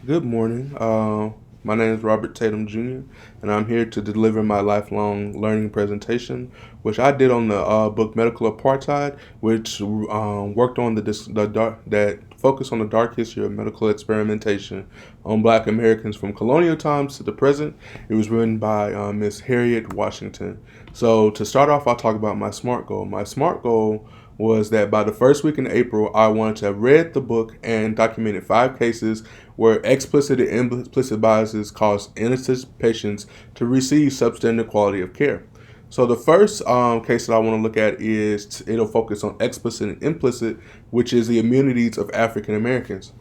Good morning. My name is Robert Tatum Jr., and I'm here to deliver my lifelong learning presentation, which I did on the book Medical Apartheid, which worked on the dark that focused on the dark history of medical experimentation on Black Americans from colonial times to the present. It was written by Miss Harriet Washington. So to start off, I'll talk about my SMART goal. My SMART goal was that by the first week in April, I wanted to have read the book and documented 5 cases where explicit and implicit biases caused innocent patients to receive substandard quality of care. So the first case that I want to look at it'll focus on explicit and implicit, which is the immunities of African Americans.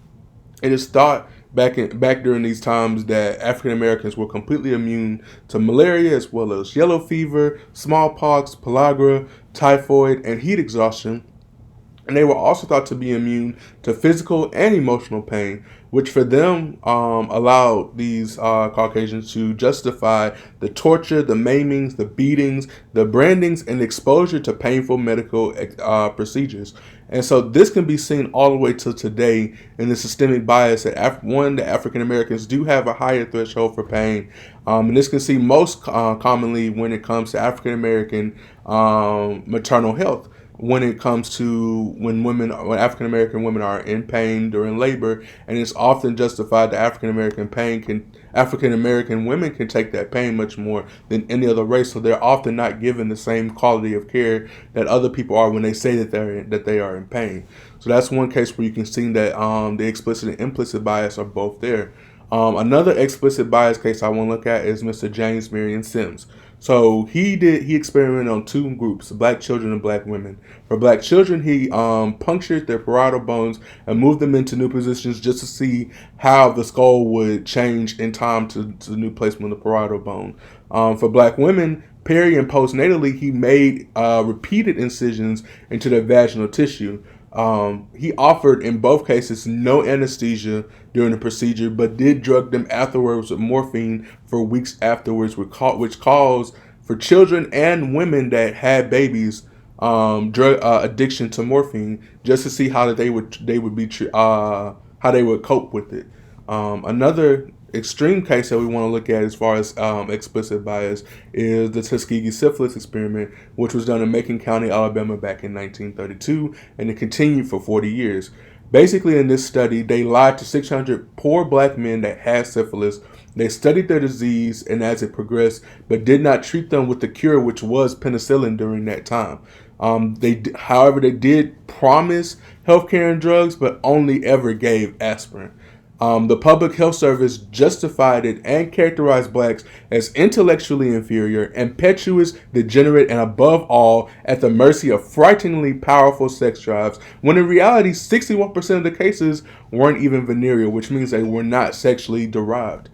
It is thought back during these times that African Americans were completely immune to malaria as well as yellow fever, smallpox, pellagra, typhoid, and heat exhaustion, and they were also thought to be immune to physical and emotional pain, which for them allowed these Caucasians to justify the torture, the maimings, the beatings, the brandings, and exposure to painful medical procedures. And so this can be seen all the way to today in the systemic bias that the African Americans do have a higher threshold for pain, and this can see most commonly when it comes to African American maternal health, when it comes to when African American women are in pain during labor, and it's often justified that African American women can take that pain much more than any other race, so they're often not given the same quality of care that other people are when they say that they are in pain. So that's one case where you can see that the explicit and implicit bias are both there. Another explicit bias case I want to look at is Mr. James Marion Sims. So he experimented on 2 groups, black children and black women. For black children, he punctured their parietal bones and moved them into new positions just to see how the skull would change in time to the new placement of the parietal bone. For black women, peri and postnatally, he made repeated incisions into their vaginal tissue. He offered in both cases no anesthesia during the procedure, but did drug them afterwards with morphine for weeks afterwards, which caused for children and women that had babies drug addiction to morphine, just to see how how they would cope with it. Another extreme case that we want to look at as far as explicit bias is the Tuskegee syphilis experiment, which was done in Macon County, Alabama back in 1932, and it continued for 40 years. Basically, in this study, they lied to 600 poor black men that had syphilis. They studied their disease and as it progressed, but did not treat them with the cure, which was penicillin during that time. However, they did promise healthcare and drugs, but only ever gave aspirin. The Public Health Service justified it and characterized blacks as intellectually inferior, impetuous, degenerate, and above all, at the mercy of frighteningly powerful sex drives, when in reality, 61% of the cases weren't even venereal, which means they were not sexually derived.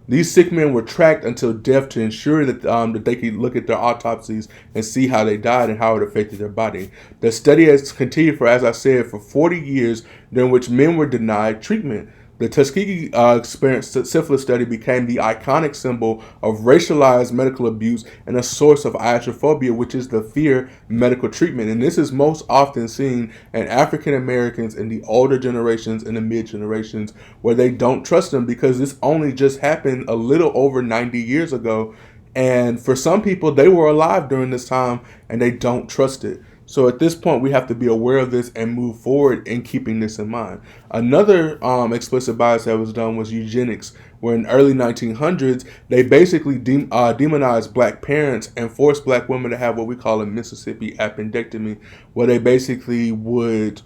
These sick men were tracked until death to ensure that they could look at their autopsies and see how they died and how it affected their body. The study has continued for, as I said, for 40 years, during which men were denied treatment. The Tuskegee syphilis study became the iconic symbol of racialized medical abuse and a source of iatrophobia, which is the fear medical treatment. And this is most often seen in African Americans in the older generations and the mid generations, where they don't trust them because this only just happened a little over 90 years ago. And for some people, they were alive during this time and they don't trust it. So at this point, we have to be aware of this and move forward in keeping this in mind. Another explicit bias that was done was eugenics, where in the early 1900s, they basically demonized black parents and forced black women to have what we call a Mississippi appendectomy, where they basically would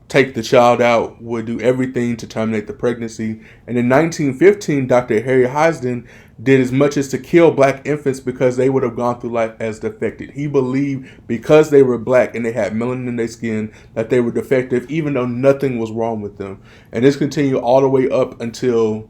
take the child out, would do everything to terminate the pregnancy. And in 1915, Dr. Harry Heisden did as much as to kill black infants because they would have gone through life as defective. He believed because they were black and they had melanin in their skin that they were defective, even though nothing was wrong with them. And this continued all the way up until,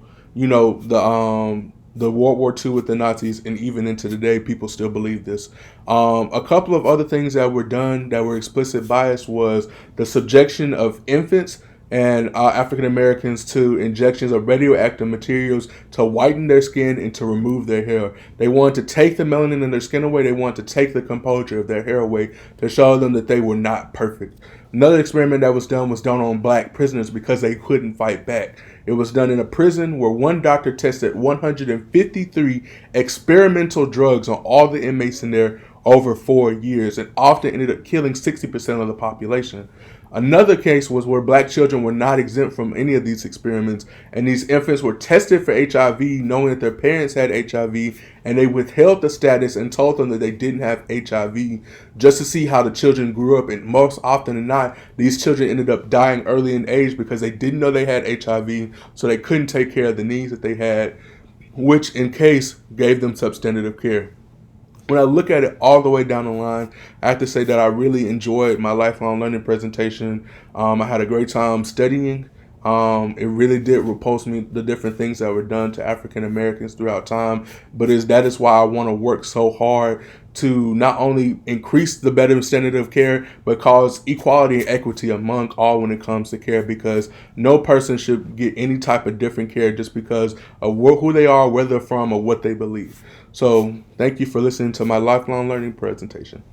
the World War II with the Nazis, and even into today, people still believe this. A couple of other things that were done that were explicit bias was the subjection of infants and African Americans to injections of radioactive materials to whiten their skin and to remove their hair. They wanted to take the melanin in their skin away. They wanted to take the composure of their hair away to show them that they were not perfect. Another experiment that was done on black prisoners because they couldn't fight back. It was done in a prison where one doctor tested 153 experimental drugs on all the inmates in there over 4 years and often ended up killing 60% of the population. Another case was where black children were not exempt from any of these experiments, and these infants were tested for HIV, knowing that their parents had HIV, and they withheld the status and told them that they didn't have HIV just to see how the children grew up. And most often than not, these children ended up dying early in age because they didn't know they had HIV, so they couldn't take care of the needs that they had, which in case gave them substantive care. When I look at it all the way down the line, I have to say that I really enjoyed my lifelong learning presentation. I had a great time studying. It really did repulse me the different things that were done to African Americans throughout time. But that is why I want to work so hard to not only increase the better standard of care, but cause equality and equity among all when it comes to care, because no person should get any type of different care just because of who they are, where they're from, or what they believe. So thank you for listening to my lifelong learning presentation.